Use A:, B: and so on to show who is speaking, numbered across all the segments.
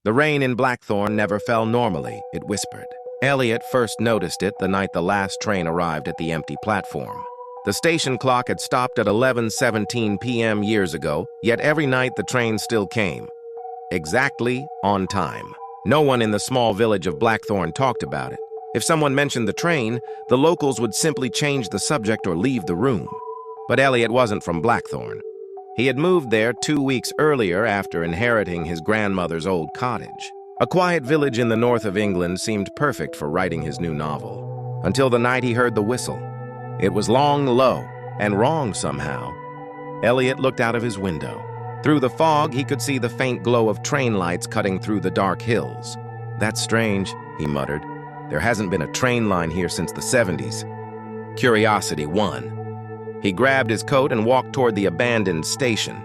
A: The rain in Blackthorn never fell normally, it whispered. Elliot first noticed it the night the last train arrived at the empty platform. The station clock had stopped at 11:17 p.m. years ago, yet every night the train still came. Exactly on time. No one in the small village of Blackthorn talked about it. If someone mentioned the train, the locals would simply change the subject or leave the room. But Elliot wasn't from Blackthorn. He had moved there 2 weeks earlier after inheriting his grandmother's old cottage. A quiet village in the north of England seemed perfect for writing his new novel, until the night he heard the whistle. It was long, low, and wrong somehow. Elliot looked out of his window. Through the fog, he could see the faint glow of train lights cutting through the dark hills. "That's strange," he muttered. "There hasn't been a train line here since the 70s. Curiosity won. He grabbed his coat and walked toward the abandoned station.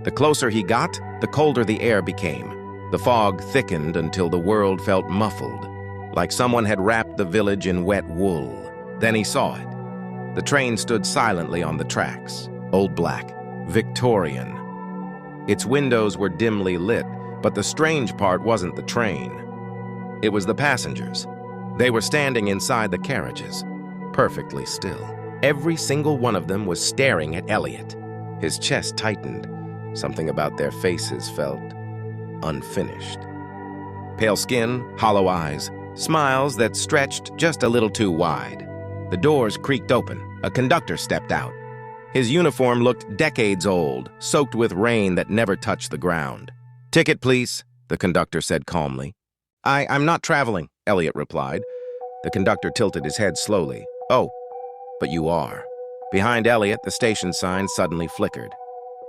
A: The closer he got, the colder the air became. The fog thickened until the world felt muffled, like someone had wrapped the village in wet wool. Then he saw it. The train stood silently on the tracks, old black, Victorian. Its windows were dimly lit, but the strange part wasn't the train. It was the passengers. They were standing inside the carriages, perfectly still. Every single one of them was staring at Elliot. His chest tightened. Something about their faces felt unfinished. Pale skin, hollow eyes, smiles that stretched just a little too wide. The doors creaked open. A conductor stepped out. His uniform looked decades old, soaked with rain that never touched the ground. "Ticket, please," the conductor said calmly. I'm not traveling," Elliot replied. The conductor tilted his head slowly. "Oh, but you are." Behind Elliot, the station sign suddenly flickered.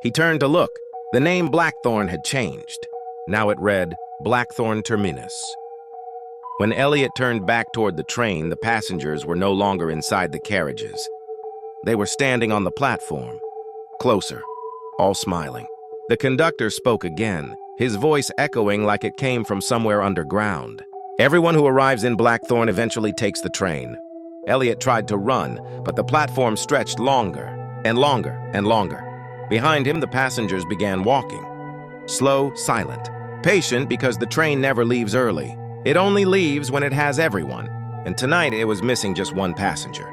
A: He turned to look. The name Blackthorn had changed. Now it read, Blackthorn Terminus. When Elliot turned back toward the train, the passengers were no longer inside the carriages. They were standing on the platform, closer, all smiling. The conductor spoke again, his voice echoing like it came from somewhere underground. "Everyone who arrives in Blackthorn eventually takes the train." Elliot tried to run, but the platform stretched longer and longer and longer. Behind him, the passengers began walking. Slow, silent. Patient because the train never leaves early. It only leaves when it has everyone. And tonight it was missing just one passenger.